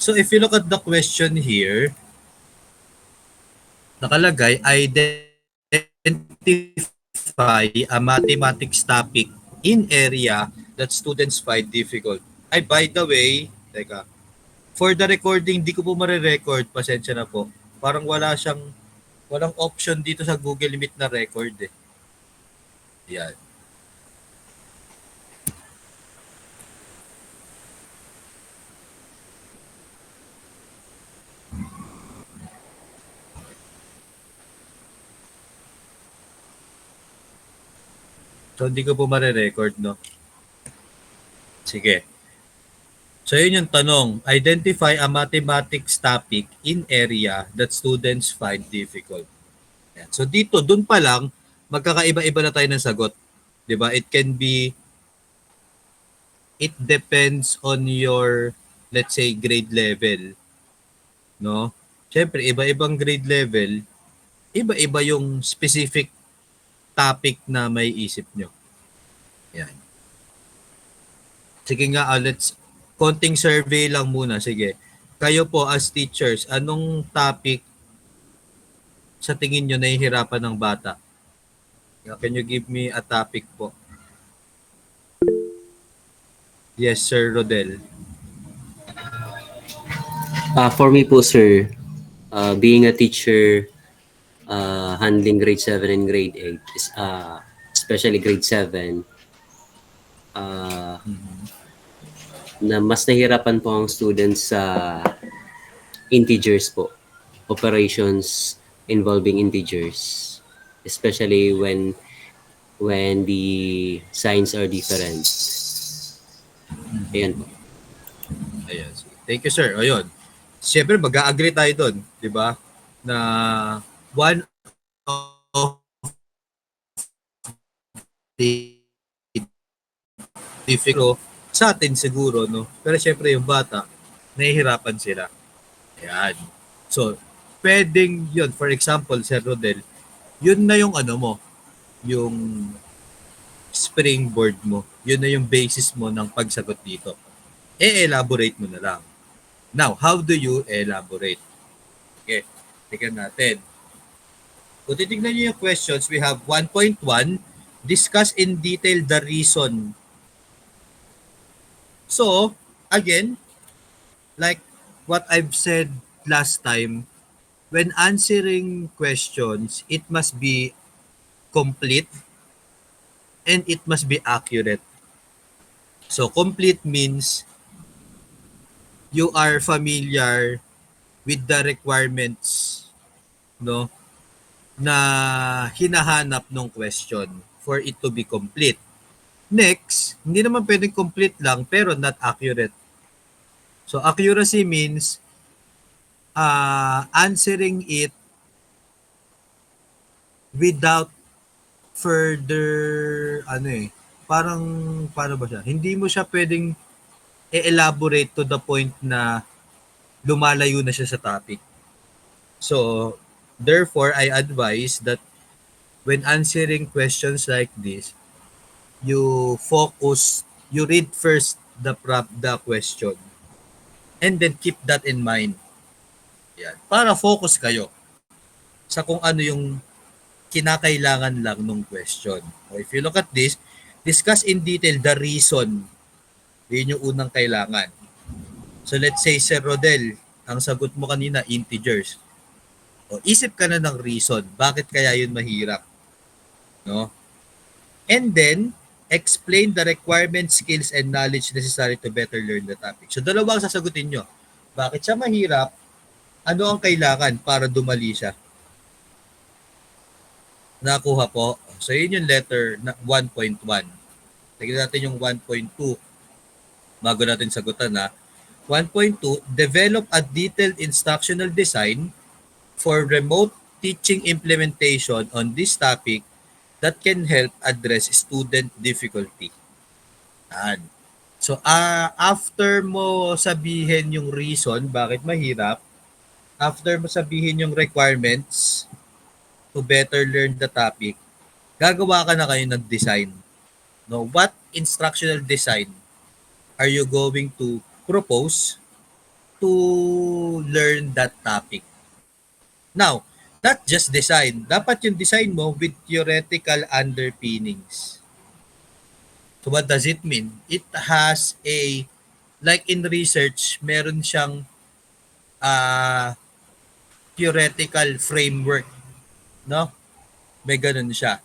So if you look at the question here, nakalagay, identify a mathematics topic in area that students find difficult. Ay, by the way, teka, for the recording, di ko po marirecord, pasensya na po. Parang walang option dito sa Google Meet na record eh. Yan. So, hindi ko po marirecord, no? Sige. So, yun yung tanong. Identify a mathematics topic in area that students find difficult. Yan. So, dito, dun pa lang, magkakaiba-iba na tayo ng sagot. 'Di ba? It depends on your, let's say, grade level. No? Siyempre, iba-ibang grade level, iba-iba yung specific topic na may isip nyo. Yan. Sige nga, konting survey lang muna. Sige. Kayo po as teachers, anong topic sa tingin nyo nahihirapan ng bata? Can you give me a topic po? Yes, Sir Rodel. For me po, sir, being a teacher, handling grade 7 and grade 8, is, especially grade 7, na mas nahirapan po ang students sa integers po. Operations involving integers. Especially when the signs are different. Ayan po. Ayan. Thank you, sir. Ayun. Siyempre, mag-a-agree tayo doon, di ba? Na one of the difficult sa atin siguro, no? Pero siyempre yung bata, nahihirapan sila. Ayan. So, pwedeng yun. For example, Sir Rodel, yun na yung ano mo, yung springboard mo. Yun na yung basis mo ng pagsagot dito. E-elaborate mo na lang. Now, how do you elaborate? Okay, tignan natin. Kung titignan nyo yung questions, we have 1.1, discuss in detail the reason. So, again, like what I've said last time, when answering questions, it must be complete and it must be accurate. So, complete means you are familiar with the requirements, no, na hinahanap ng question for it to be complete. Next, hindi naman pwedeng complete lang pero not accurate. So accuracy means answering it without further parang paano ba siya? Hindi mo siya pwedeng i-elaborate to the point na lumalayo na siya sa topic. So therefore, I advise that when answering questions like this, you read first the question, and then keep that in mind. Yan. Para focus kayo sa kung ano yung kinakailangan lang ng question. So if you look at this, discuss in detail the reason. Yun yung unang kailangan. So let's say, Sir Rodel, ang sagot mo kanina, integers. O, isip ka na ng reason. Bakit kaya yun mahirap? No? And then, explain the requirements, skills, and knowledge necessary to better learn the topic. So, dalawang sasagutin nyo. Bakit siya mahirap? Ano ang kailangan para dumali siya? Nakuha po. So, yun yung letter na 1.1. Tignan natin yung 1.2. Bago natin sagutan na. 1.2, develop a detailed instructional design for remote teaching implementation on this topic that can help address student difficulty. Yan. So, after mo sabihin yung reason bakit mahirap, after mo sabihin yung requirements to better learn the topic, gagawa ka na kayo ng design. No, what instructional design are you going to propose to learn that topic. Now, not just design. Dapat yung design mo with theoretical underpinnings. So what does it mean? It has a, like in research, meron siyang theoretical framework. No? May ganun siya.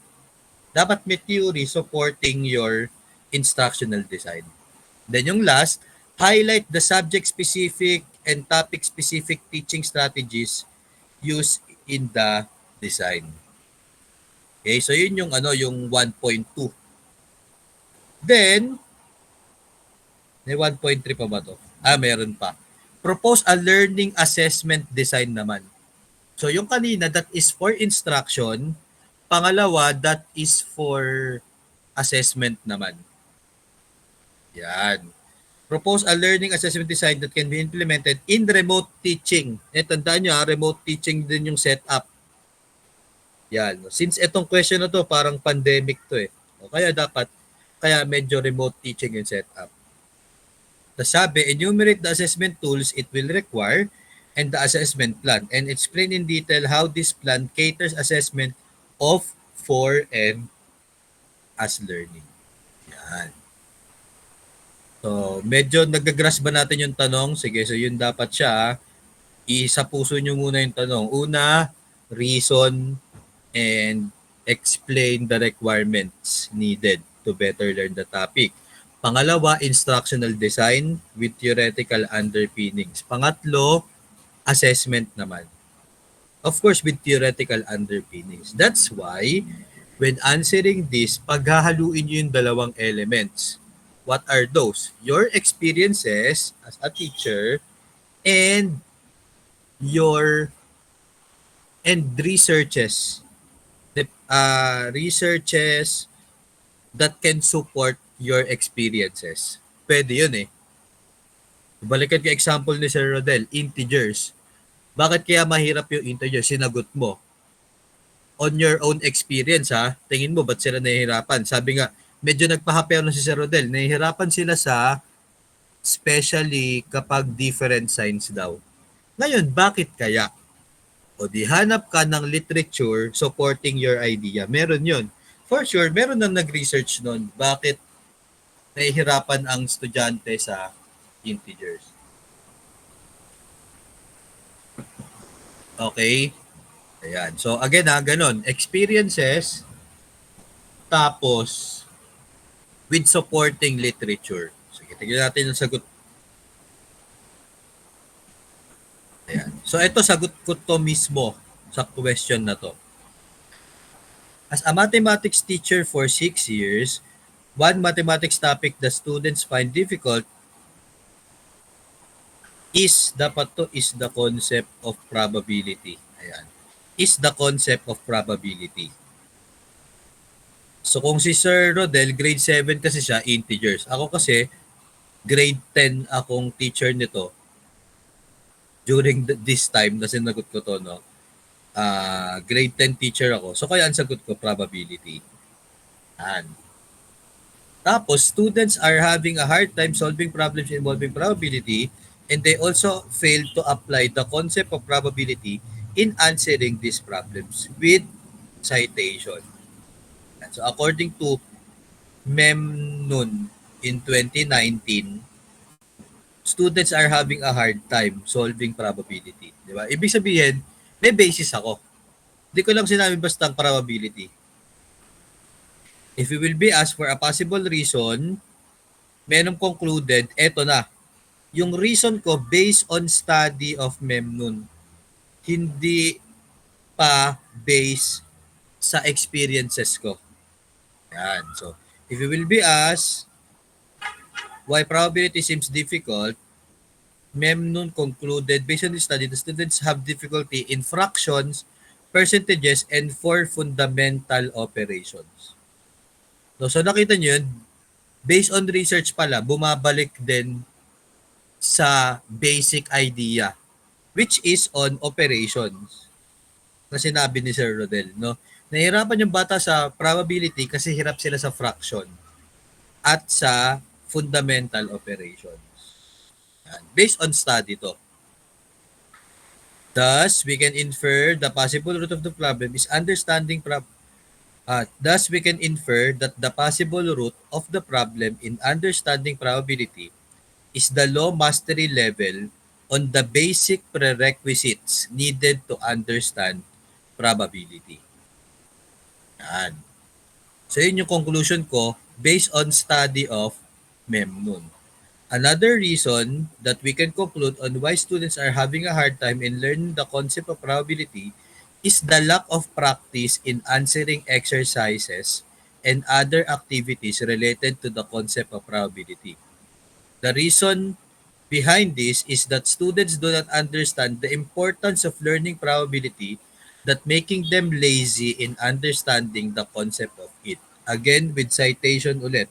Dapat may theory supporting your instructional design. Then yung last, highlight the subject-specific and topic-specific teaching strategies used in the design. Okay, so yun yung yung 1.2. Then, may 1.3 pa ba to? Meron pa. Propose a learning assessment design naman. So yung kanina, that is for instruction. Pangalawa, that is for assessment naman. Yan. Propose a learning assessment design that can be implemented in remote teaching. Tandaan nyo, remote teaching din yung setup. Yan. Since itong question na to, parang pandemic to eh. O kaya medyo remote teaching yung setup. Sabi, enumerate the assessment tools it will require and the assessment plan and explain in detail how this plan caters assessment of, for, and as learning. Yan. So, medyo nagagrasp ba natin yung tanong? Sige, so yun dapat siya. Isa puso nyo muna yung tanong. Una, reason and explain the requirements needed to better learn the topic. Pangalawa, instructional design with theoretical underpinnings. Pangatlo, assessment naman. Of course, with theoretical underpinnings. That's why, when answering this, paghahaluin nyo yung dalawang elements. What are those? Your experiences as a teacher and your researches. Researches that can support your experiences. Pwede yun eh. Balikan ka example ni Sir Rodel, integers. Bakit kaya mahirap yung integers? Sinagot mo. On your own experience ha, tingin mo ba't sila nahihirapan? Sabi nga, medyo nagpahapyaw na si Sir Rodel, nahihirapan sila sa especially kapag different signs daw. Ngayon, bakit kaya? O di hanap ka ng literature supporting your idea. Meron yun. For sure, meron nang nag-research nun. Bakit nahihirapan ang estudyante sa integers? Okay? Ayan. So again ganun. Experiences, tapos with supporting literature. Sige, tignan natin yung sagot. Ayan. So ito, sagot ko to mismo sa question na to. As a mathematics teacher for 6 years, one mathematics topic the students find difficult is the concept of probability. Ayan. Is the concept of probability. So kung si Sir Rodel, grade 7 kasi siya, integers. Ako kasi, grade 10 akong teacher nito. During this time, na sinagot ko to, no? Grade 10 teacher ako. So kaya ang sagot ko, probability. Yan. Tapos, students are having a hard time solving problems involving probability and they also fail to apply the concept of probability in answering these problems with citation. So according to Memnon in 2019, students are having a hard time solving probability. Di ba? Ibig sabihin, may basis ako. Hindi ko lang sinabi basta ang probability. If you will be asked for a possible reason, meron concluded, eto na. Yung reason ko based on study of Memnon. Hindi pa based sa experiences ko. Yan. So, if you will be asked why probability seems difficult, Memnon concluded, based on the study, the students have difficulty in fractions, percentages, and for fundamental operations. So nakita nyo yun, based on research pala, bumabalik din sa basic idea, which is on operations. Na sinabi ni Sir Rodel, no? Nahirapan yung bata sa probability kasi hirap sila sa fraction at sa fundamental operations. Yan. Based on study to. Thus, we can infer the possible root of the problem is understanding thus we can infer that the possible root of the problem in understanding probability is the low mastery level on the basic prerequisites needed to understand probability. Yan. So yun yung conclusion ko based on study of Memnon. Another reason that we can conclude on why students are having a hard time in learning the concept of probability is the lack of practice in answering exercises and other activities related to the concept of probability. The reason behind this is that students do not understand the importance of learning probability, that making them lazy in understanding the concept of it. Again, with citation ulit.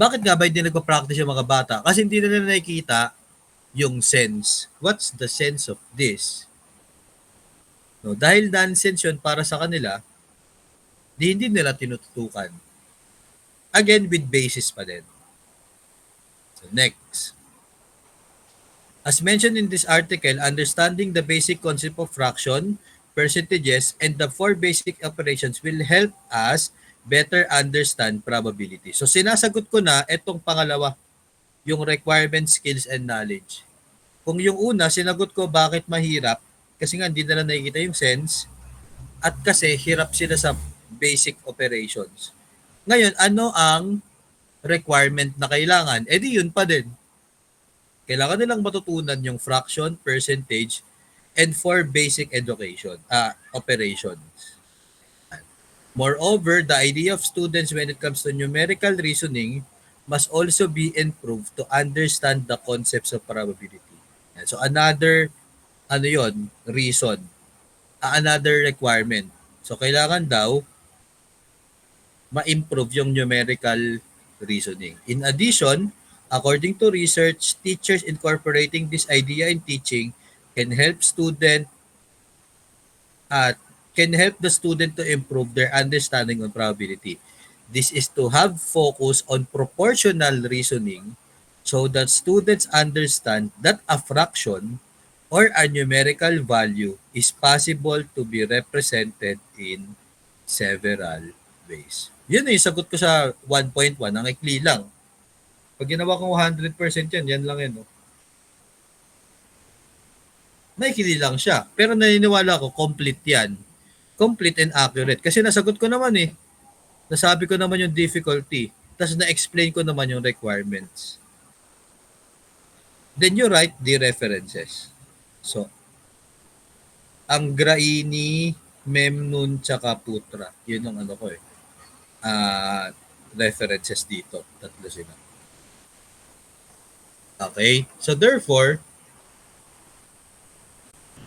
Bakit nga ba hindi nagpa-practice yung mga bata? Kasi hindi nila nakikita yung sense. What's the sense of this? No, dahil nonsense yun para sa kanila, hindi nila tinututukan. Again, with basis pa din. So next. As mentioned in this article, understanding the basic concept of fraction, percentages, and the 4 basic operations will help us better understand probability. So sinasagot ko na itong pangalawa, yung requirement, skills, and knowledge. Kung yung una, sinagot ko bakit mahirap, kasi nga hindi nila nakikita yung sense, at kasi hirap sila sa basic operations. Ngayon, ano ang requirement na kailangan? Eh di yun pa din. Kailangan nilang matutunan yung fraction, percentage, and 4 basic operations. Moreover, the idea of students when it comes to numerical reasoning must also be improved to understand the concepts of probability. So another reason, another requirement. So kailangan daw ma-improve yung numerical reasoning. In addition, according to research, teachers incorporating this idea in teaching can help the student to improve their understanding on probability. This is to have focus on proportional reasoning so that students understand that a fraction or a numerical value is possible to be represented in several ways. Yun yung sagot ko sa 1.1. Ang ikli lang. Pag ginawa kong 100% yan lang yun. No? Naikili lang siya. Pero naniniwala ko, complete yan. Complete and accurate. Kasi nasagot ko naman eh. Nasabi ko naman yung difficulty. Tapos na-explain ko naman yung requirements. Then you write the references. So, ang Graini, Memnon, tsaka Putra. Yun ang ano ko eh. References dito. Tatlo sila. Okay? So therefore,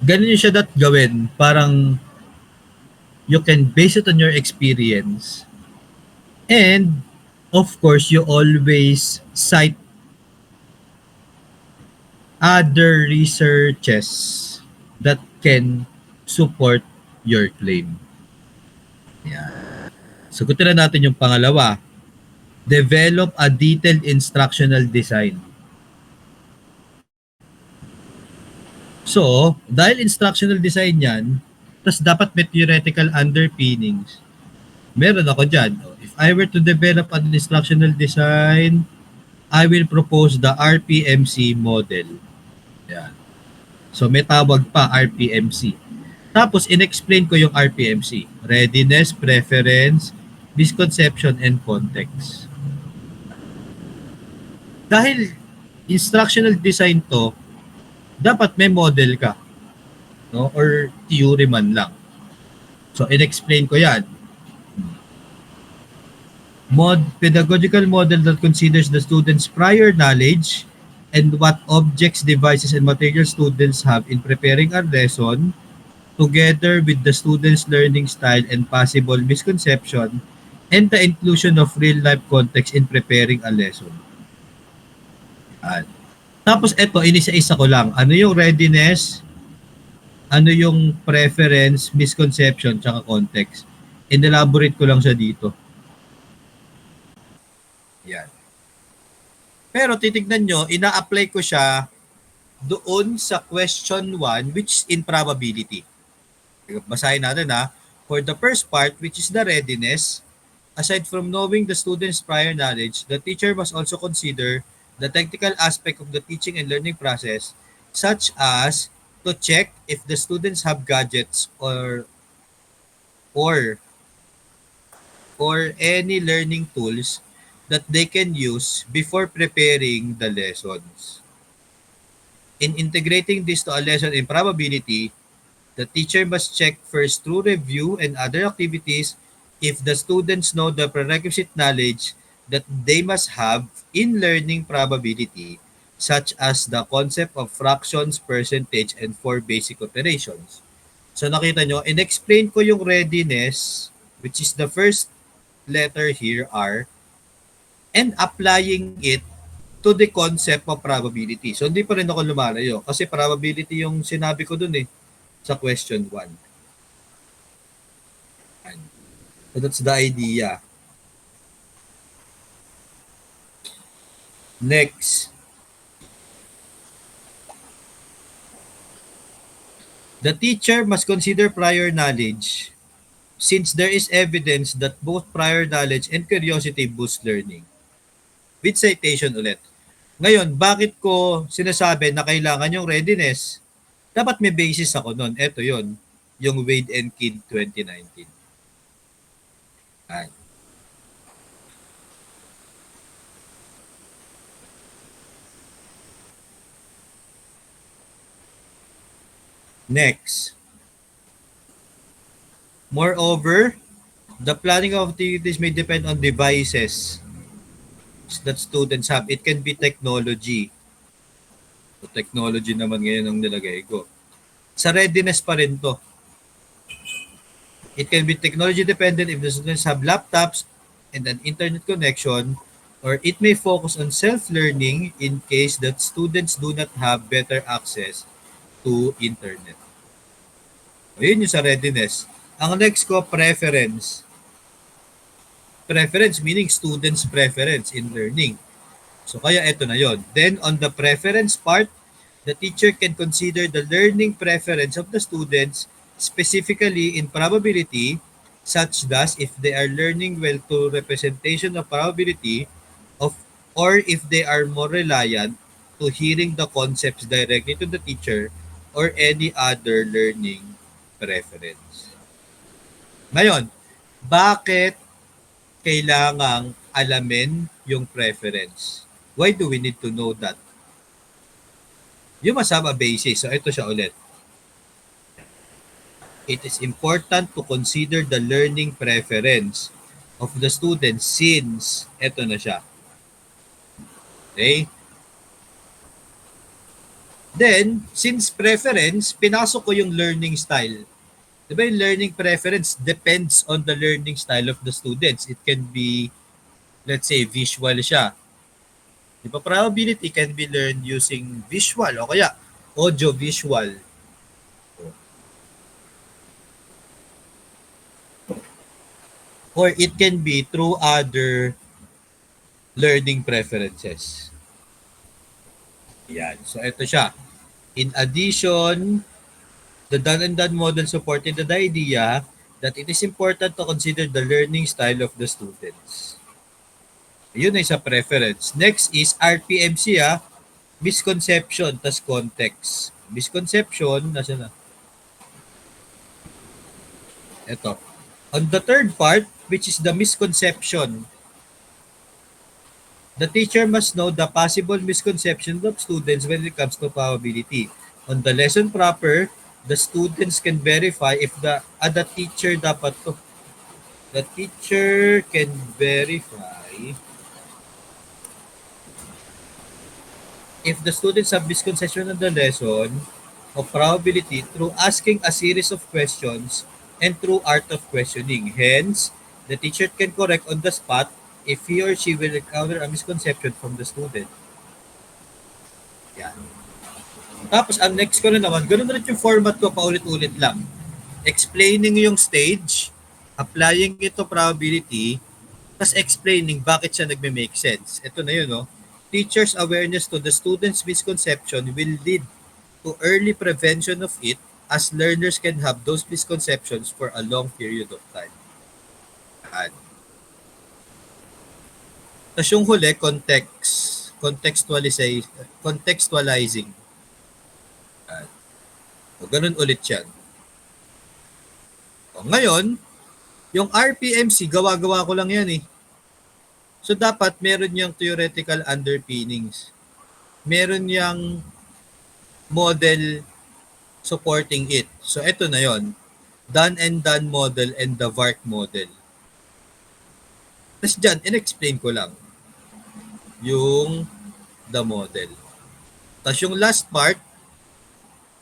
ganun yung siya gawin. Parang you can base it on your experience. And, of course, you always cite other researches that can support your claim. Yan. Sagutin na natin yung pangalawa. Develop a detailed instructional design. So, dahil instructional design yan, tas dapat may theoretical underpinnings. Meron ako dyan. If I were to develop an instructional design, I will propose the RPMC model. Yan. So, may tawag pa, RPMC. Tapos, in-explain ko yung RPMC. Readiness, preference, misconception, and context. Dahil instructional design to, dapat may model ka. No? Or theory man lang. So, in-explain ko yan. Pedagogical model that considers the student's prior knowledge and what objects, devices, and materials students have in preparing a lesson together with the student's learning style and possible misconception and the inclusion of real-life context in preparing a lesson. Tapos eto, inisa-isa ko lang. Ano yung readiness? Ano yung preference, misconception, tsaka context? In-elaborate ko lang siya dito. Yan. Pero titignan nyo, ina-apply ko siya doon sa question 1 which is in probability. Basahin natin ha. For the first part, which is the readiness, aside from knowing the student's prior knowledge, the teacher must also consider the technical aspect of the teaching and learning process, such as to check if the students have gadgets or or any learning tools that they can use before preparing the lessons. In integrating this to a lesson in probability, the teacher must check first through review and other activities if the students know the prerequisite knowledge that they must have in learning probability, such as the concept of fractions, percentage, and four basic operations. So nakita nyo, in-explain ko yung readiness, which is the first letter here, R, and applying it to the concept of probability. So hindi pa rin ako lumalayo kasi probability yung sinabi ko dun sa question 1. So that's the idea. Next. The teacher must consider prior knowledge since there is evidence that both prior knowledge and curiosity boost learning. With citation ulit. Ngayon, bakit ko sinasabi na kailangan yung readiness? Dapat may basis ako nun. Ito yon, yung Wade and Kidd 2019. Ay. Next. Moreover, the planning of activities may depend on devices that students have. It can be technology. So, technology naman ngayon ang nilagay ko. Sa readiness pa rin to. It can be technology dependent if the students have laptops and an internet connection, or it may focus on self-learning in case that students do not have better access to internet. Ayun yung sa readiness. Ang next ko, preference. Preference meaning students' preference in learning. So kaya ito na yon. Then on the preference part, the teacher can consider the learning preference of the students specifically in probability, such that if they are learning well to representation of probability of or if they are more reliant to hearing the concepts directly to the teacher or any other learning preference. Ngayon, bakit kailangang alamin yung preference? Why do we need to know that? You must have a basis. So ito siya ulit. It is important to consider the learning preference of the student since ito na siya. Okay? Then, since preference, pinasok ko yung learning style. Diba yung learning preference depends on the learning style of the students. It can be, let's say, visual siya. Diba, probability can be learned using visual o kaya audio-visual. Or it can be through other learning preferences. Yan. So, ito siya. In addition, the done-and-done model supported the idea that it is important to consider the learning style of the students. Yun ay sa preference. Next is RPMC, misconception tas context. Misconception, nasa na? Ito. On the third part, which is the misconception, the teacher must know the possible misconceptions of students when it comes to probability. On the lesson proper, the students can verify if the teacher dapat to. The teacher can verify if the students have misconception of the lesson of probability through asking a series of questions and through art of questioning. Hence, the teacher can correct on the spot if he or she will encounter a misconception from the student. Yan. Tapos, ang next ko na naman, ganun rin yung format ko, paulit-ulit lang. Explaining yung stage, applying ito probability, tapos explaining bakit siya nagme-make sense. Ito na yun, no? teachers' awareness to the students' misconception will lead to early prevention of it, as learners can have those misconceptions for a long period of time. Yan. Tapos yung huli, contextualizing. Yan. So, ganun ulit yan. O, ngayon, yung RPMC, gawa-gawa ko lang yan eh. So, dapat meron yung theoretical underpinnings. Meron yung model supporting it. So, ito na yon, done and done model and the VARC model. Tapos dyan, in-explain ko lang yung the model. Tapos yung last part,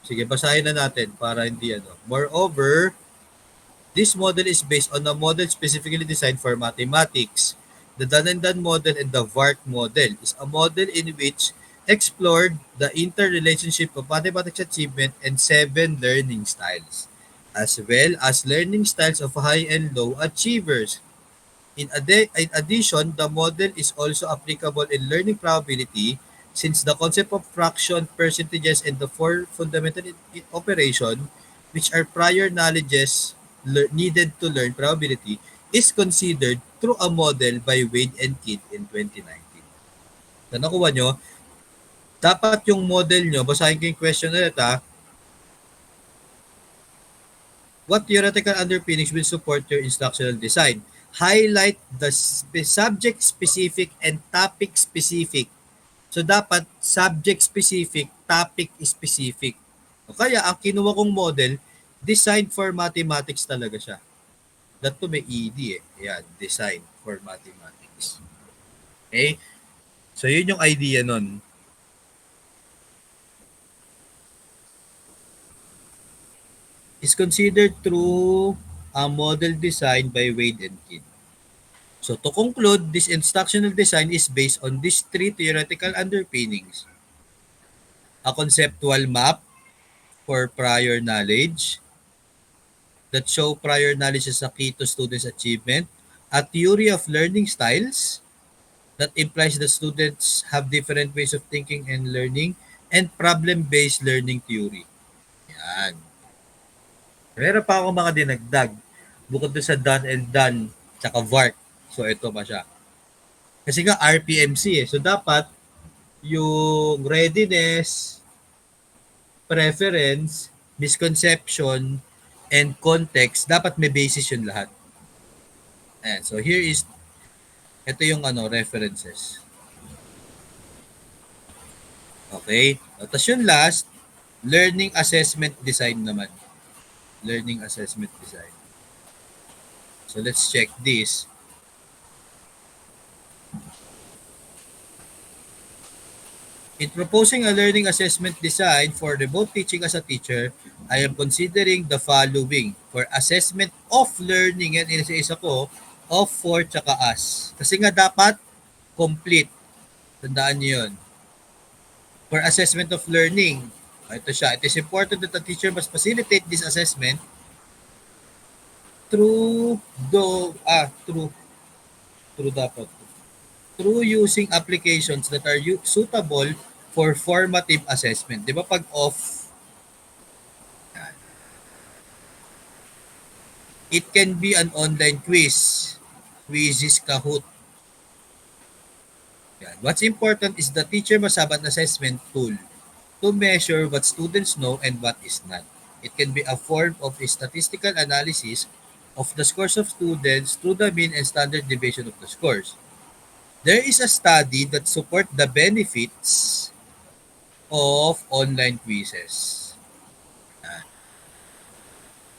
sige, basahin na natin para hindi ano. Moreover, this model is based on a model specifically designed for mathematics. The done and done model and the VARC model is a model in which explored the interrelationship of mathematics achievement and 7 learning styles, as well as learning styles of high and low achievers. In addition, the model is also applicable in learning probability, since the concept of fraction, percentages, and the 4 fundamental operation, which are prior knowledges needed to learn probability, is considered through a model by Wade and Kidd in 2019. So, nakuha nyo, dapat yung model nyo, basahin ko yung question ulit ha. What theoretical underpinnings will support your instructional design? Highlight the subject-specific and topic-specific. So, dapat subject-specific, topic-specific. O kaya, ang kinuha kong model, designed for mathematics talaga siya. That to may ED eh. Ayan, design for mathematics. Okay? So, yun yung idea nun. Is considered through a model designed by Wade and Kidd. So to conclude, this instructional design is based on these 3 theoretical underpinnings. A conceptual map for prior knowledge that show prior knowledge as a key to students' achievement. A theory of learning styles that implies that students have different ways of thinking and learning, and problem-based learning theory. Yan. Meron pa ako mga dinagdag bukod doon sa done and done tsaka VARC. So ito pa siya. Kasi nga RPMC eh. So dapat yung readiness, preference, misconception, and context, dapat may basis yun lahat. Ayan. So here is, ito yung references. Okay? Tapos yung last, learning assessment design naman. Learning assessment design. So let's check this. In proposing a learning assessment design for remote teaching as a teacher, I am considering the following. For assessment of learning, yan isa-isa ko, of, for, tsaka as. Kasi nga dapat complete. Tandaan niyo yun. For assessment of learning, ito siya. It is important that the teacher must facilitate this assessment through using applications that are suitable for formative assessment. Di ba pag off, it can be an online quiz, Quizzes, Kahoot. Yan. What's important is the teacher must have an assessment tool to measure what students know and what is not. It can be a form of a statistical analysis of the scores of students through the mean and standard deviation of the scores. There is a study that support the benefits of online quizzes.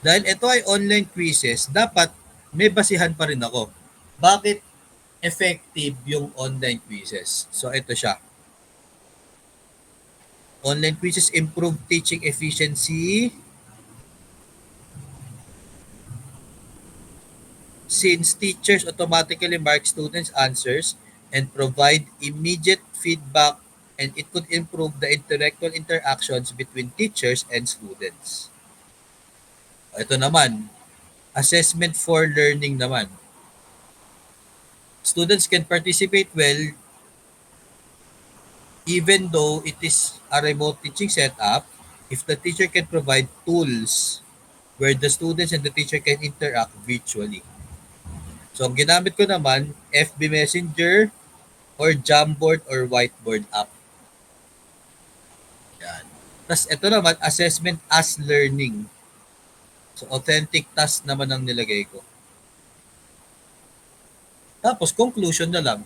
Dahil ito ay online quizzes, dapat may basihan pa rin ako. Bakit effective yung online quizzes? So ito siya. Online quizzes improve teaching efficiency since teachers automatically mark students' answers and provide immediate feedback, and it could improve the intellectual interactions between teachers and students. Ito naman, assessment for learning naman. Students can participate well even though it is a remote teaching setup, if the teacher can provide tools where the students and the teacher can interact virtually. So, ang ginamit ko naman, FB Messenger or Jamboard or Whiteboard app. Yan. Tapos, ito naman, assessment as learning. So, authentic task naman ang nilagay ko. Tapos, conclusion na lang.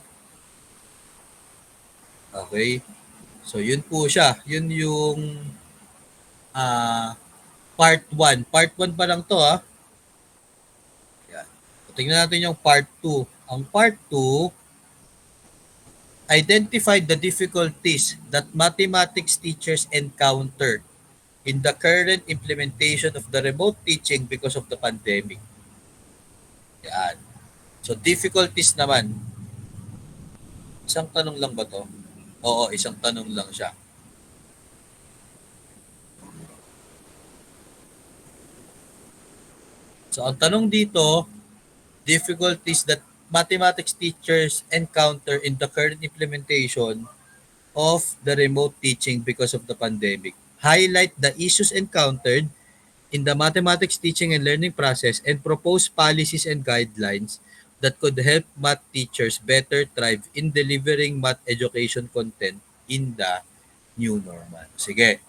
Okay? So, yun po siya. Yun yung part 1. Part 1 pa lang to, ha? Yan. So, tingnan natin yung part 2. Ang part 2, identify the difficulties that mathematics teachers encounter in the current implementation of the remote teaching because of the pandemic. Yan. So, difficulties naman. Isang tanong lang ba to? Oo, isang tanong lang siya. So, ang tanong dito, difficulties that mathematics teachers encounter in the current implementation of the remote teaching because of the pandemic. Highlight the issues encountered in the mathematics teaching and learning process and propose policies and guidelines that could help math teachers better thrive in delivering math education content in the new normal. Sige,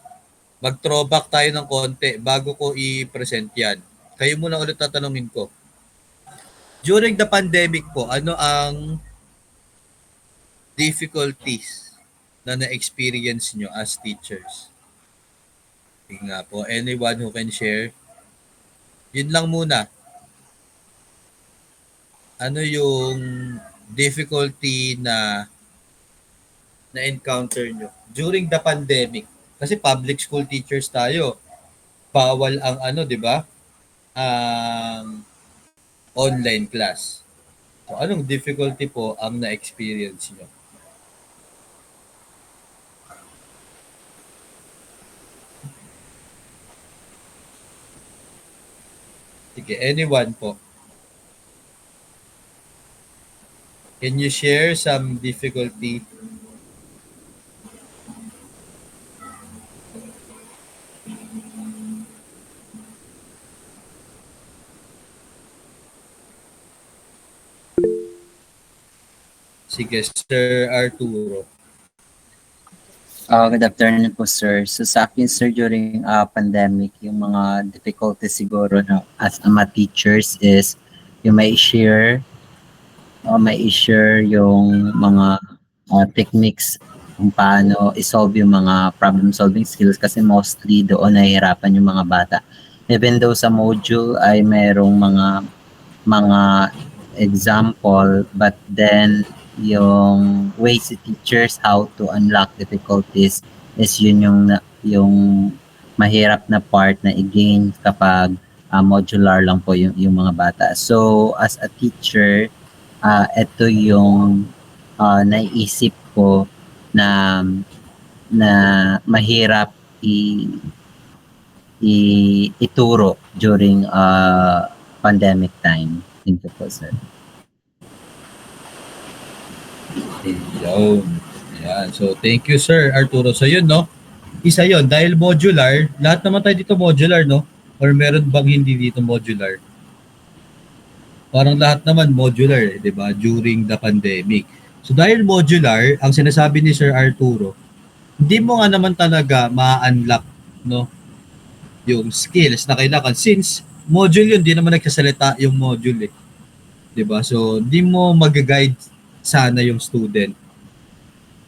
mag-throwback tayo ng konti bago ko i-present yan. Kayo muna ulit tatanungin ko. During the pandemic po, ano ang difficulties na na-experience nyo as teachers? Sige nga po, anyone who can share? Yun lang muna. Ano yung difficulty na na-encounter nyo during the pandemic? Kasi public school teachers tayo. Bawal ang ano, di ba? Online class. So, anong difficulty po ang na-experience nyo? Sige, anyone po. Can you share some difficulty? Sige, Sir Arturo. Good afternoon po, sir. So sa akin, sir, during pandemic, yung mga difficulties siguro na as a math teachers is yung may share yung mga techniques kung paano i-solve yung mga problem-solving skills kasi mostly doon nahihirapan yung mga bata. Even though sa module ay mayroong mga example, but then yung ways to teachers how to unlock difficulties is yun yung mahirap na part na i-gain kapag modular lang po yung mga bata. So as a teacher, ito yung naiisip ko na mahirap ituro during pandemic time. Thank you po, sir. Yun. Ayan. So, thank you, Sir Arturo. So, yun, no? Isa yun. Dahil modular, lahat naman tayo dito modular, no? Or meron bang hindi dito modular? Parang lahat naman modular, di ba? During the pandemic. So, dahil modular, ang sinasabi ni Sir Arturo, hindi mo nga naman talaga ma-unlock, no? Yung skills na kailangan. Since module yun, di naman nagsasalita yung module, eh. Di ba? So, di mo mag-guide sana yung student.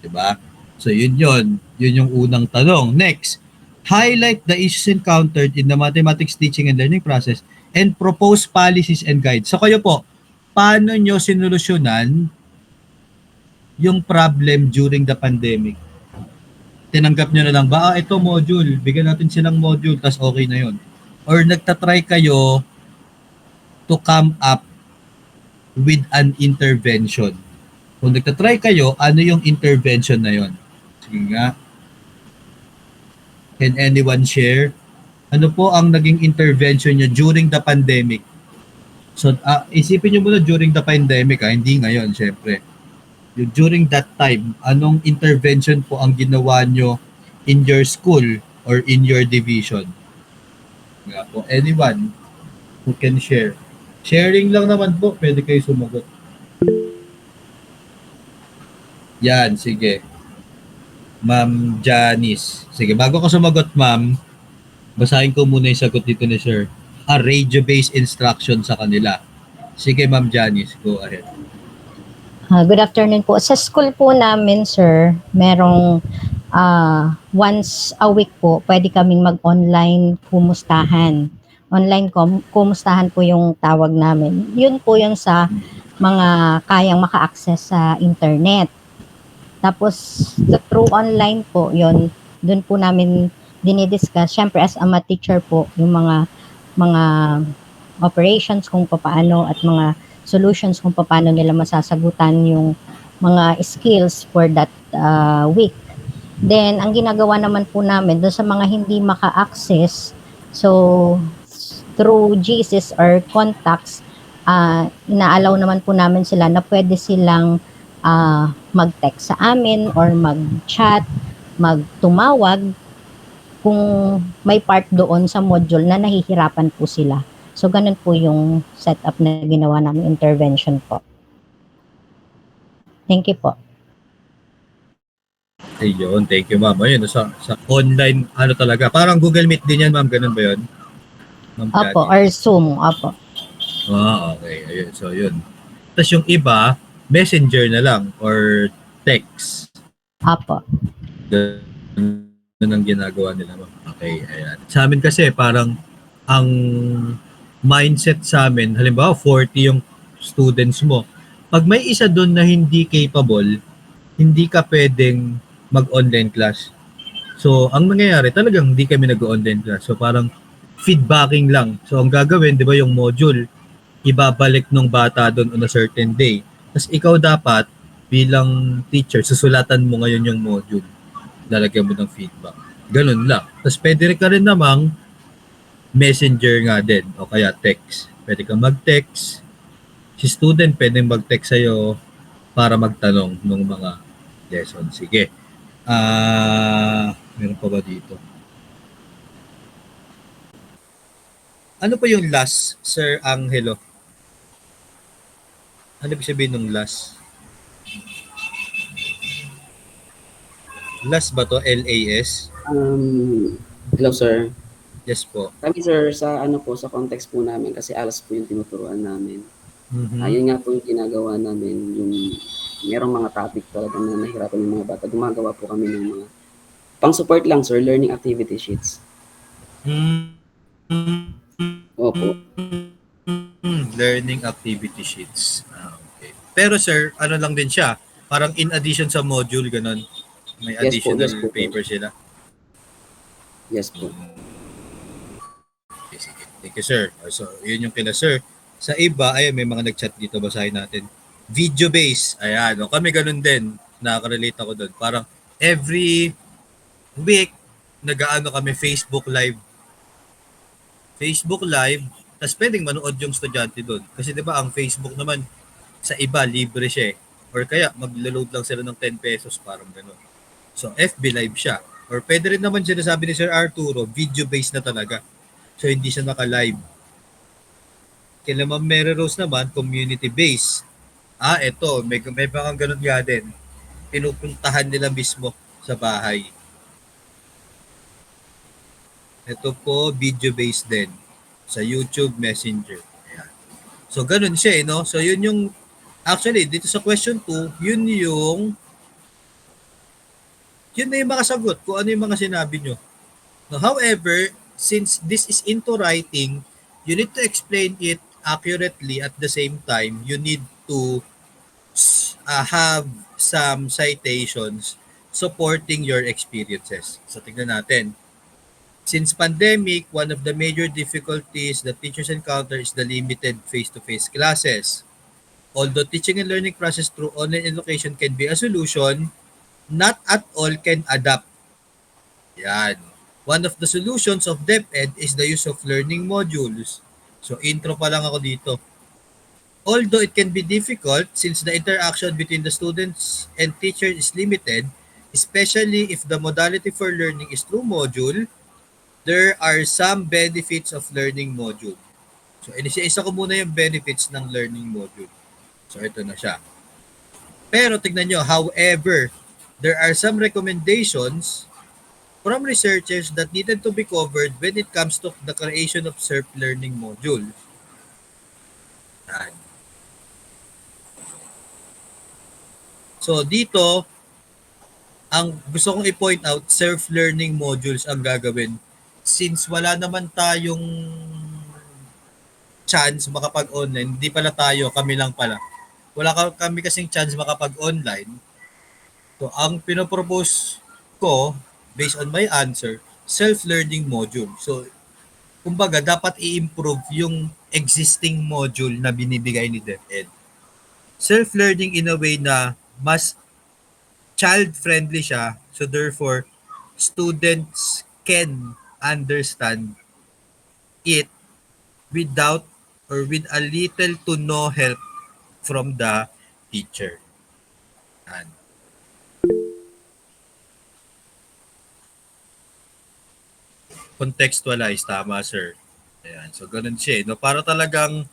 Diba? So, yun. Yun yung unang tanong. Next, highlight the issues encountered in the mathematics teaching and learning process and propose policies and guides. So, kayo po, paano nyo sinulusyonan yung problem during the pandemic? Tinanggap nyo na lang ba, ito module, bigyan natin silang module, tas okay na yun. Or nagtatry kayo to come up with an intervention. Kung nagtatry kayo, ano yung intervention na yon? Sige nga. Can anyone share? Ano po ang naging intervention niya during the pandemic? So, isipin nyo muna during the pandemic, hindi ngayon, syempre. during that time, anong intervention po ang ginawa nyo in your school or in your division? Nga po, anyone who can share. Sharing lang naman po, pwede kayo sumagot. Yan, sige. Ma'am Janice. Sige, bago ko sumagot, ma'am, basahin ko muna yung sagot dito ni Sir. Radio-based instruction sa kanila. Sige, Ma'am Janice, go ahead. Good afternoon po. Sa school po namin, sir, merong once a week po, pwede kaming mag-online kumustahan. Online kumustahan po yung tawag namin. Yun po yung sa mga kayang maka-access sa internet. Tapos, through online po, yun, dun po namin dinidiscuss. Siyempre, as a math teacher po, yung mga operations kung paano at mga solutions kung paano nila masasagutan yung mga skills for that week. Then, ang ginagawa naman po namin, dun sa mga hindi maka-access, so, through GCs or contacts, inaalaw naman po namin sila na pwede silang mag-text sa amin or mag-chat, magtumawag kung may part doon sa module na nahihirapan po sila. So, ganun po yung setup na ginawa namin, intervention po. Thank you po. Ayun, thank you, ma'am. Ayun, sa online, ano talaga, parang Google Meet din yan, ma'am. Ganun ba yun? Ma'am Opo, Janice? or Zoom, opo. Okay. Ayun, so yun. Tapos yung iba, messenger na lang or text. Opo. Ganun ang ginagawa nila, ma'am. Okay, ayan. Sa amin kasi, parang ang mindset sa amin, halimbawa 40 yung students mo. Pag may isa doon na hindi capable, hindi ka pwedeng mag-online class. So, ang nangyayari, talagang hindi kami nag-online class. So, parang feedbacking lang. So, ang gagawin, di ba, yung module, ibabalik ng bata doon on a certain day. Tapos, ikaw dapat, bilang teacher, susulatan mo ngayon yung module. Lalagyan mo ng feedback. Ganun lang. Tapos, pwede ka rin namang messenger nga din o kaya text. Pwede kang mag-text. Si student pwede mag-text sa'yo para magtanong ng mga lesson. Sige. Meron pa ba dito? Ano pa yung last, Sir Angelo? Ano ibig sabihin ng last? Last ba to? LAS? Hello sir. Yes po. Kami sir sa sa context po namin kasi alas po yung tinuturuan namin. Mhm. Ayun nga po yung ginagawa namin, yung merong mga topic talaga na nahirapan yung mga bata. Gumagawa po kami ng mga pang-support lang sir, learning activity sheets. Opo. Learning activity sheets. Okay. Pero sir, ano lang din siya? Parang in addition sa module, ganun. May additional Yes po. paper sila. Yes po. Okay, sige. Thank you, sir. So, yun yung kila sir. Sa iba, ay may mga nag-chat dito, basahin natin. Video-based. Ayan. O, kami ganun din. Nakaka-relate ako doon. Parang every week, nag-aano kami Facebook Live. Facebook Live, tapos pwedeng manood yung estudyante doon. Kasi 'di ba ang Facebook naman sa iba libre siya eh. Or kaya maglo-load lang sila ng 10 pesos parang gano'n. So FB Live siya. Or pwede rin naman sinasabi ni Sir Arturo, video-based na talaga. So hindi siya naka-live. Kila Ma'am Mary Rose naman, community-based. Eto, may baka ganun nga din. Pinupuntahan nila mismo sa bahay. Ito po, video-based din. Sa YouTube Messenger. Ayan. So, ganun siya no? So, yun yung, actually, dito sa question 2, yun na yung makasagot kung ano yung mga sinabi nyo. Now, however, since this is into writing, you need to explain it accurately at the same time. You need to have some citations supporting your experiences. So, tignan natin. Since pandemic, one of the major difficulties that teachers encounter is the limited face-to-face classes. Although teaching and learning process through online education can be a solution, not at all can adapt. Yan. One of the solutions of DepEd is the use of learning modules. So intro pa lang ako dito. although it can be difficult since the interaction between the students and teacher is limited, especially if the modality for learning is through module, there are some benefits of learning module. So, isa ko muna yung benefits ng learning module. So, ito na siya. Pero tignan nyo, however, there are some recommendations from researchers that needed to be covered when it comes to the creation of self-learning module. Yan. So, dito, ang gusto kong i-point out, self-learning modules ang gagawin. Since wala naman tayong chance makapag-online, hindi pala tayo, kami lang pala. Kami kasing chance makapag-online. So, ang pinopropose ko, based on my answer, self-learning module. So, kumbaga, dapat i-improve yung existing module na binibigay ni DepEd. Self-learning in a way na mas child-friendly siya. So, therefore, students can understand it without or with a little to no help from the teacher. Yan. Contextualize, tama sir. Ayan. So, ganun siya. No? Para talagang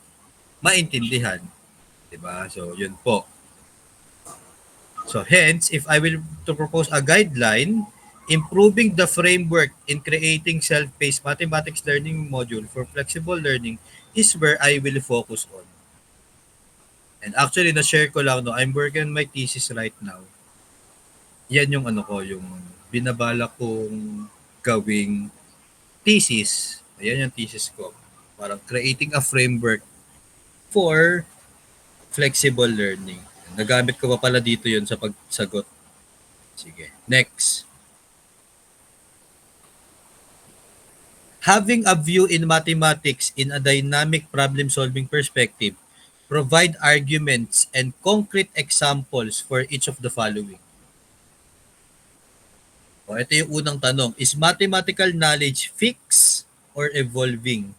maintindihan. Diba? So, yun po. So, hence, if I will to propose a guideline, improving the framework in creating self-paced mathematics learning module for flexible learning is where I will focus on. And actually, na-share ko lang, no, I'm working on my thesis right now. Yan yung yung binabala kong gawing thesis. Ayan yung thesis ko. Parang creating a framework for flexible learning. Nagamit ko pa pala dito yun sa pagsagot. Sige. Next. Having a view in mathematics in a dynamic problem-solving perspective, provide arguments and concrete examples for each of the following. O, ito yung unang tanong. Is mathematical knowledge fixed or evolving?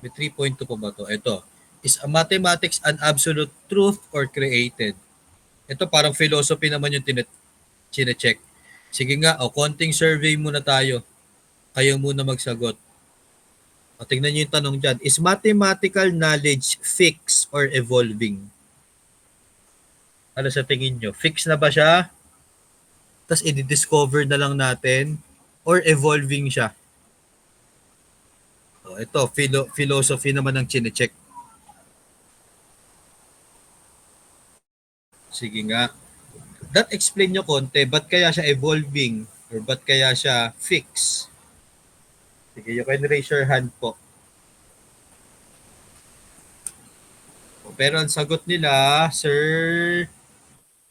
May 3.2 pa ba ito? Ito. Is a mathematics an absolute truth or created? Ito parang philosophy naman yung chine-check. Sige nga, konting survey muna tayo. Kayo muna magsagot. O, tingnan nyo yung tanong dyan. Is mathematical knowledge fixed or evolving? Ano sa tingin nyo? Fixed na ba siya? Tapos i-discover na lang natin? Or evolving siya? O, ito, philosophy naman ang chine-check. Sige nga. That explain nyo konti. Ba't kaya siya evolving? Or ba't kaya siya fixed? Sige, you can raise your hand po. Pero ang sagot nila, Sir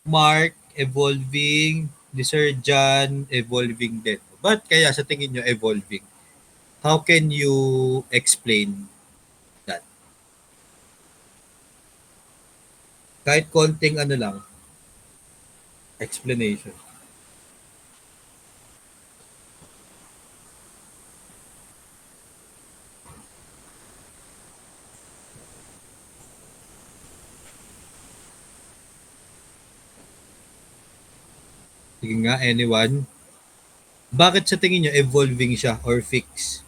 Mark, evolving. Ni Sir John, evolving din. But kaya sa tingin nyo evolving? How can you explain that? Kahit konting lang, explanation. Sige nga, anyone? Bakit sa tingin nyo evolving siya or fixed?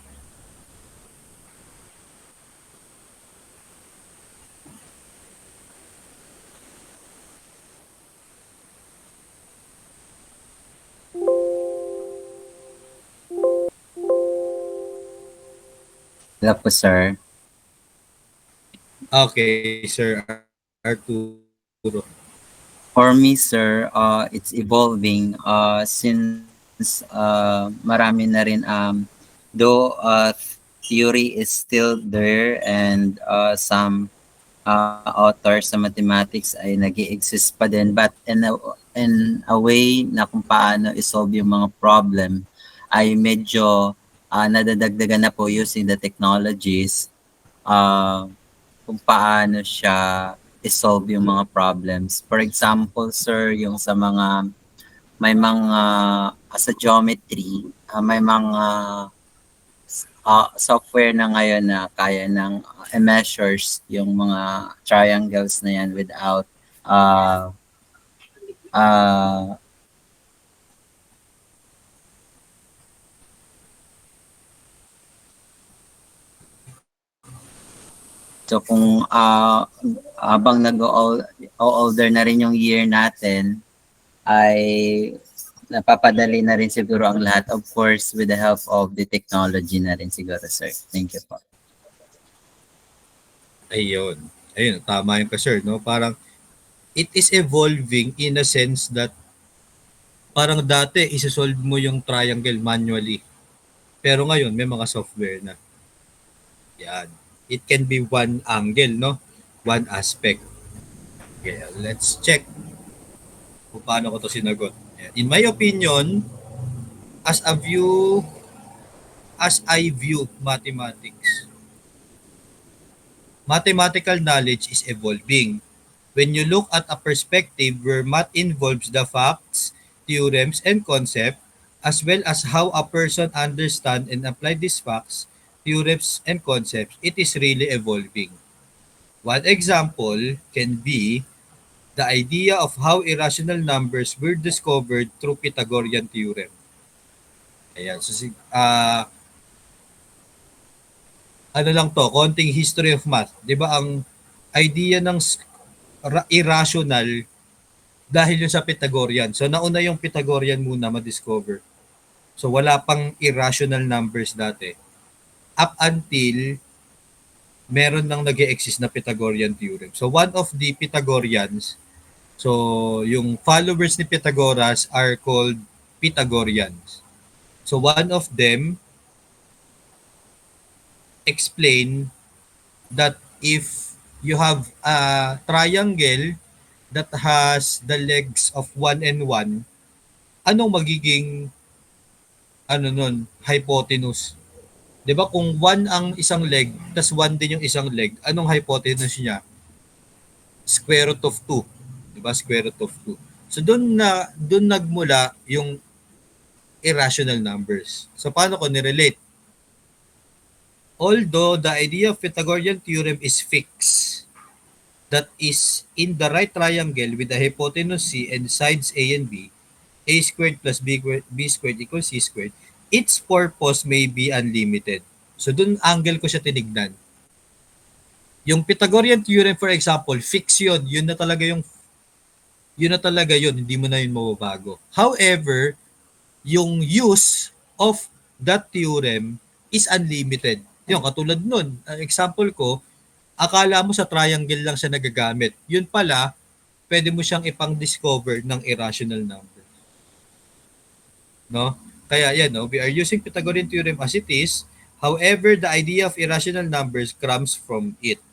Wala po, sir. Okay, Sir Arturo. For me, sir, it's evolving since marami na rin, though theory is still there and some authors sa mathematics ay nag-i-exist pa din, but in a way na kung paano isolve yung mga problem ay medyo nadadagdagan na po using the technologies kung paano siya isolve yung mga problems. For example, sir, yung sa may mga sa geometry, may mga software na ngayon na kaya ng measures yung mga triangles na yan without uh, uh, so kung habang nag-older na rin yung year natin, ay napapadali na rin siguro ang lahat, of course, with the help of the technology na rin siguro, sir. Thank you po. Ayun. Ayun, tama yung ka, sir, no? Parang it is evolving in a sense that parang dati isa-solve mo yung triangle manually. Pero ngayon may mga software na. Yan. It can be one angle, no? One aspect. Okay, let's check kung paano ko to sinagot. In my opinion, as I view mathematics, mathematical knowledge is evolving. When you look at a perspective where math involves the facts, theorems, and concepts, as well as how a person understand and apply these facts, theorems, and concepts, it is really evolving. One example can be the idea of how irrational numbers were discovered through Pythagorean theorem. Ayan, so ano lang to, konting history of math. 'Di ba ang idea ng irrational dahil yun sa Pythagorean. So nauna yung Pythagorean muna ma-discover. So wala pang irrational numbers dati. Up until meron nang nag-e-exist na Pythagorean theorem. So one of the Pythagoreans, so yung followers ni Pythagoras are called Pythagoreans. So one of them explain that if you have a triangle that has the legs of 1 and 1, anong magiging hypotenuse? 'Di ba kung 1 ang isang leg, tas 1 din yung isang leg, anong hypotenuse niya? Square root of 2. 'Di ba? Square root of 2. So doon nagmula yung irrational numbers. So paano ko ni-relate? Although the idea of Pythagorean theorem is fixed, that is in the right triangle with the hypotenuse C and sides A and B, A squared plus B squared equals C squared, its purpose may be unlimited. So dun angle ko siya tinignan. Yung Pythagorean theorem, for example, fix yun. Yun na talaga yun. Hindi mo na yun mababago. However, yung use of that theorem is unlimited. Yung katulad nun, example ko, akala mo sa triangle lang siya nagagamit. Yun pala, pwede mo siyang ipang-discover ng irrational number. No? Kaya yan, no? We are using Pythagorean theorem as it is. However, the idea of irrational numbers comes from it.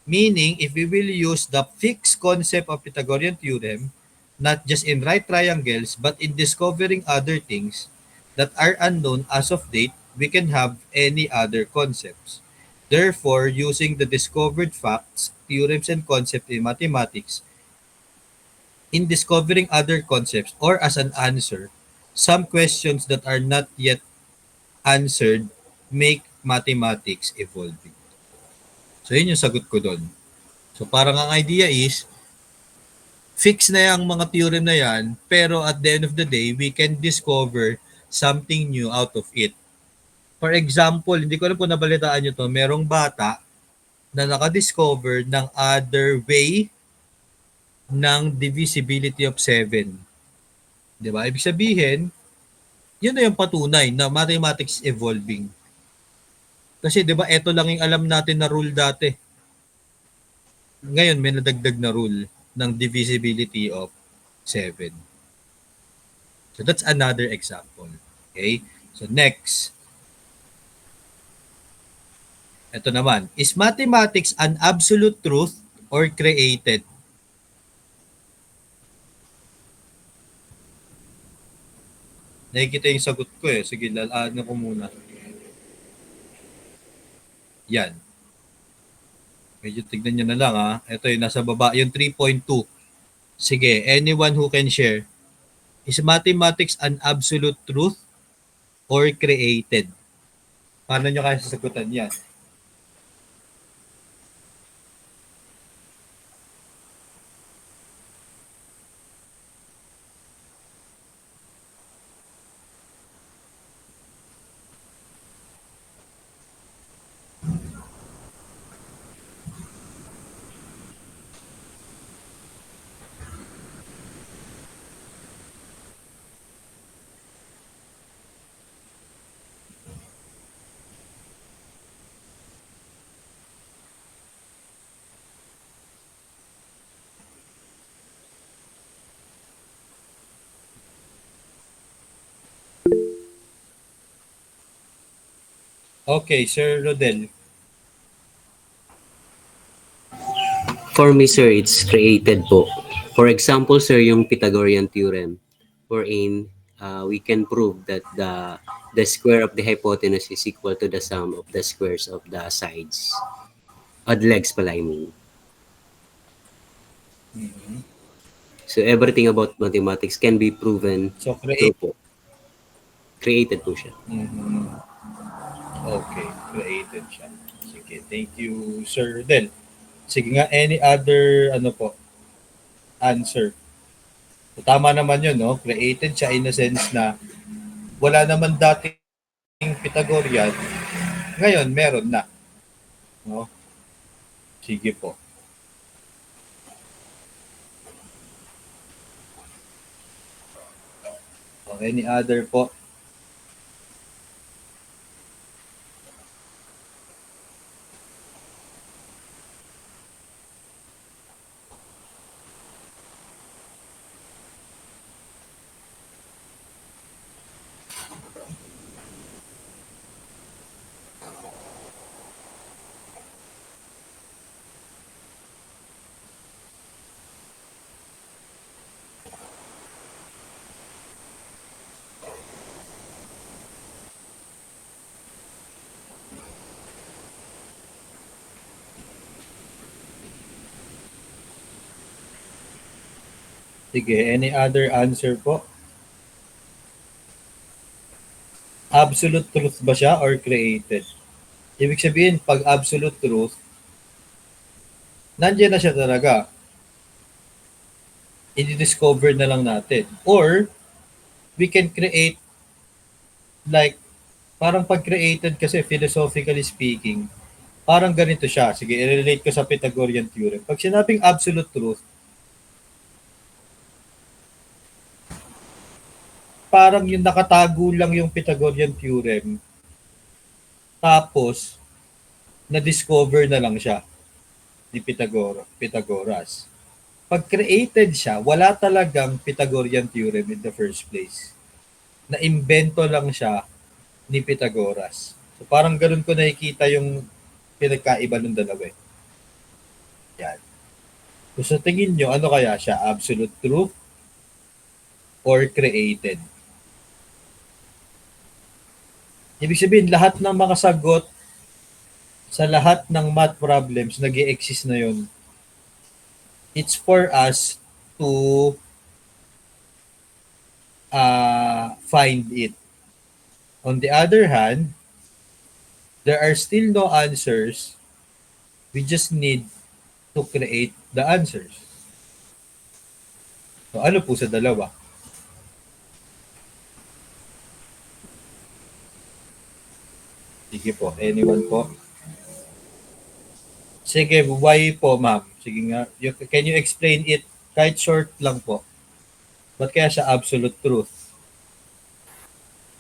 Meaning, if we will use the fixed concept of Pythagorean theorem, not just in right triangles, but in discovering other things that are unknown as of date, we can have any other concepts. Therefore, using the discovered facts, theorems, and concepts in mathematics, in discovering other concepts or as an answer, some questions that are not yet answered make mathematics evolving. So, yun yung sagot ko doon. So, parang ang idea is, fix na yung mga theorem na yan, pero at the end of the day, we can discover something new out of it. For example, hindi ko alam kung nabalitaan nyo to, merong bata na nakadiscover ng other way ng divisibility of 7. Di ba? Ibig sabihin, yun na yung patunay na mathematics is evolving. Kasi di ba, eto lang yung alam natin na rule dati. Ngayon, may nadagdag na rule ng divisibility of 7. So that's another example. Okay? So next, ito naman, is mathematics an absolute truth or created? Nakikita yung sagot ko eh. Sige, lalaan ko muna. Yan. Medyo tignan nyo na lang ha. Ito yung nasa baba, yung 3.2. Sige, anyone who can share. Is mathematics an absolute truth or created? Paano nyo kaya sasagutan yan? Okay, Sir Rodel. For me, sir, it's created po. For example, sir, yung Pythagorean theorem, wherein we can prove that the square of the hypotenuse is equal to the sum of the squares of the sides. The legs pala, I mean. Mhm. So everything about mathematics can be proven So, true po. Created po siya. Mhm. Okay, created siya. Sige, thank you, Sir Rodel. Sige nga, any other, ano po, answer? So, tama naman yun, no? Created siya in a sense na wala naman dating Pythagorean, ngayon meron na. No? Sige po. O, any other po? Sige, any other answer po? Absolute truth ba siya or created? Ibig sabihin, pag absolute truth, nandiyan na siya talaga. I-discover na lang natin. Or, we can create like, parang pag created kasi philosophically speaking, parang ganito siya. Sige, i-relate ko sa Pythagorean theorem. Pag sinabing absolute truth, parang yung nakatago lang yung Pythagorean theorem. Tapos, na-discover na lang siya ni Pythagoras. Pag created siya, wala talagang Pythagorean theorem in the first place. Na-imbento lang siya ni Pythagoras. So parang ganun ko nakikita yung pinagkaiba ng dalawa. Yan. So sa tingin nyo, ano kaya siya? Absolute truth or created? Ibig sabihin, lahat ng makasagot sa lahat ng math problems, nag-i-exist na yun. It's for us to find it. On the other hand, there are still no answers. We just need to create the answers. So ano po sa dalawa? Sige po, anyone po? Sige, why po ma'am? Sige nga, can you explain it kahit short lang po? Ba't kaya siya absolute truth?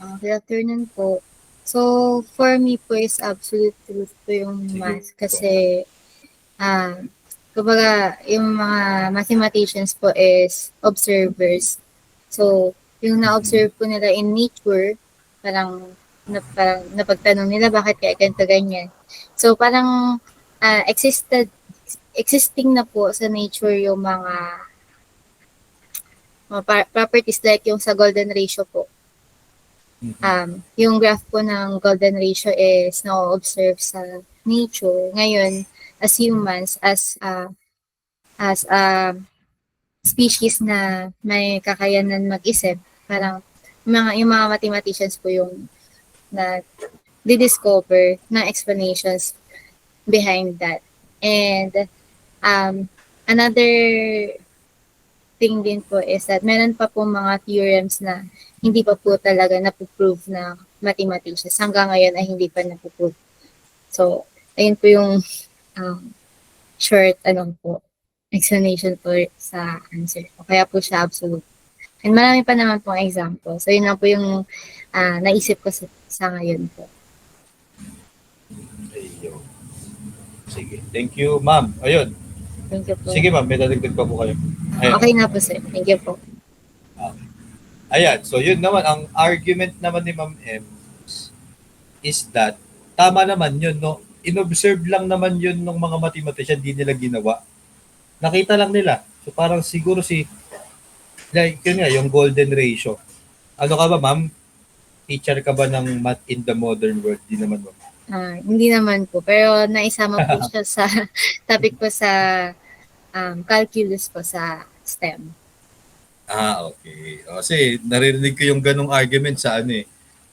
Good afternoon po. So, for me po is absolute truth po yung Sige math po. kasi kumbaga yung mga mathematicians po is observers. So, yung na-observe po nila in nature, parang napagtanong nila bakit kaya ganito ganyan. So, parang existing na po sa nature yung mga properties like yung sa golden ratio po. Yung graph po ng golden ratio is na-observe sa nature. Ngayon, as humans, as species na may kakayanan mag-isip, parang yung mga mathematicians po yung didiscover ng explanations behind that. And another thing din po is that meron pa po mga theorems na hindi pa po talaga napuprove na mathematicians. Hanggang ngayon ay hindi pa napuprove. So, ayun po yung short explanation po sa answer. O kaya po siya absolute. And marami pa naman pong example. So, yun lang po yung naisip ko sa ngayon po. Ayun. Sige. Thank you, ma'am. Ayun. Thank you po. Sige, ma'am. May dadagdag pa po kayo. Ayun. Okay na po, sir. Thank you po. Ayan. So, yun naman. Ang argument naman ni Ma'am M is that tama naman yun, no? Inobserve lang naman yun ng mga mathematician, di nila ginawa. Nakita lang nila. So, parang siguro like, yun nga, yung golden ratio. Ano ka ba, ma'am? Teacher ka ba ng math in the modern world? Di naman ba? Hindi naman po. Pero naisama po siya sa topic po sa calculus po sa STEM. Okay. Kasi naririnig ko yung ganong argument sa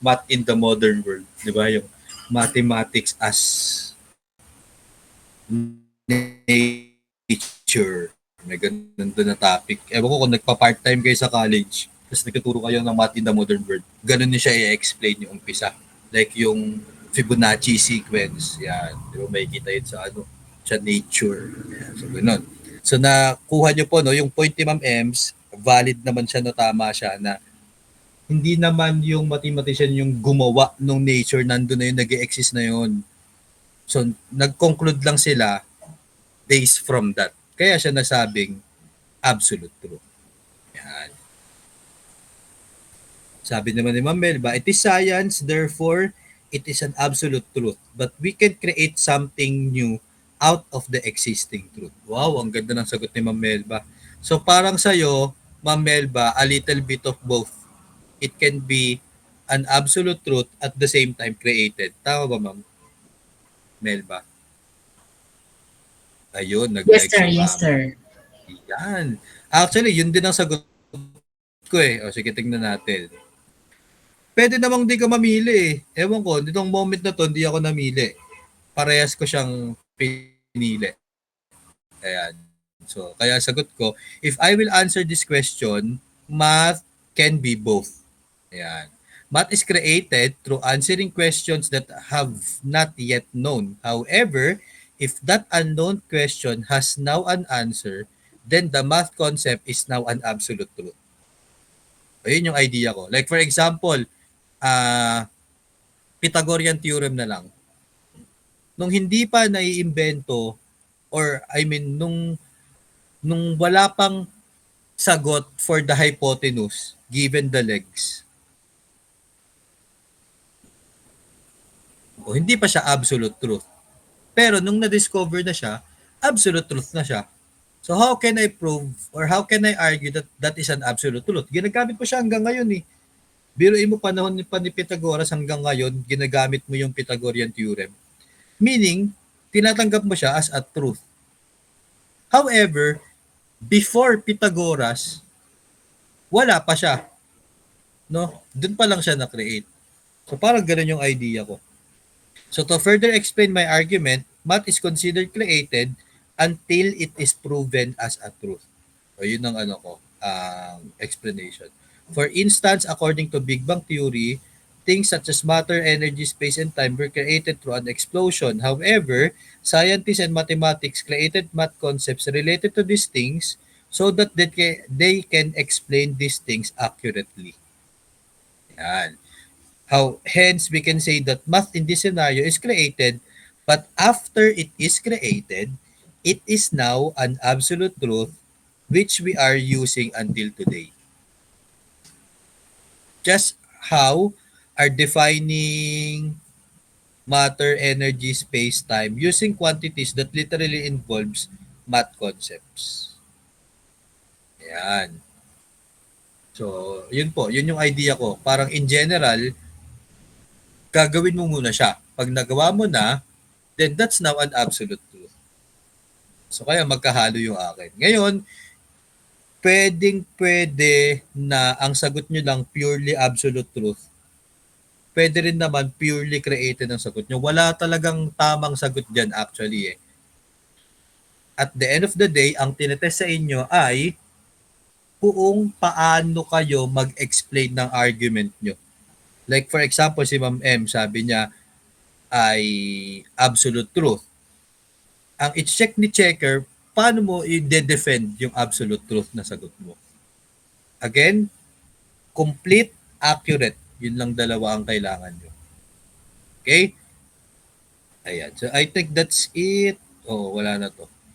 math in the modern world. Di ba? Yung mathematics as nature. May ganun doon na topic. Ewan ko kung nagpa-part-time kayo sa college, tapos nagtuturo kayo ng math in the modern world, ganun din siya i-explain yung umpisa. Like yung Fibonacci sequence. Yan. Di ba? May kita yun sa nature. Yan. So, ganun. So, nakuha nyo po, no, yung point ni Ma'am Ems, valid naman siya, no, tama siya, na hindi naman yung mathematician yung gumawa ng nature, nandun na yun, nag-exist na yun. So, nag-conclude lang sila based from that. Kaya siya nasabing absolute truth. Yan. Sabi naman ni Ma'am Melba, it is science, therefore, it is an absolute truth. But we can create something new out of the existing truth. Wow, ang ganda ng sagot ni Ma'am Melba. So, parang sa'yo, Ma'am Melba, a little bit of both. It can be an absolute truth at the same time created. Tama ba, Ma'am Melba? Ayun, nag-like si Ma'am. Yes, sir. Yan. Actually, yun din ang sagot ko eh. O, sige, tingnan natin. Pwede namang di ka mamili eh. Ewan ko, nitong moment na to, hindi ako namili. Parehas ko siyang pinili. Ayan. So, kaya sagot ko, if I will answer this question, math can be both. Ayan. Math is created through answering questions that have not yet known. However, if that unknown question has now an answer, then the math concept is now an absolute truth. Ayun yung idea ko. Like for example, Pythagorean theorem na lang. Nung hindi pa naiimbento, or I mean, nung wala pang sagot for the hypotenuse given the legs, o hindi pa siya absolute truth. Pero nung na-discover na siya, absolute truth na siya. So how can I prove or how can I argue that that is an absolute truth? Ginagamit mo siya hanggang ngayon eh. Biruin mo panahon pa ni Pythagoras hanggang ngayon, ginagamit mo yung Pythagorean theorem. Meaning, tinatanggap mo siya as a truth. However, before Pythagoras, wala pa siya. No? Doon pa lang siya na-create. So parang ganun yung idea ko. So to further explain my argument, math is considered created until it is proven as a truth. So yun ang explanation. For instance, according to Big Bang theory, things such as matter, energy, space, and time were created through an explosion. However, scientists and mathematics created math concepts related to these things so that they can explain these things accurately. Yan. Hence, we can say that math in this scenario is created, but after it is created, it is now an absolute truth which we are using until today. Just how are defining matter, energy, space, time using quantities that literally involves math concepts. Yan. So, yun po. Yun yung idea ko. Parang in general, gagawin mo muna siya. Pag nagawa mo na, then that's now an absolute truth. So, kaya magkahalo yung akin. Ngayon, pwede na ang sagot nyo lang purely absolute truth. pwede rin naman purely created ang sagot nyo. Wala talagang tamang sagot dyan actually eh. At the end of the day, ang tinetest sa inyo ay kung paano kayo mag-explain ng argument nyo. Like for example, si Ma'am M, sabi niya ay absolute truth. Ang i-check ni checker, paano mo i-defend yung absolute truth na sagot mo? Again, complete, accurate. Yun lang dalawa ang kailangan nyo. Okay? Ayan. So, I think that's it. Oh, wala na to.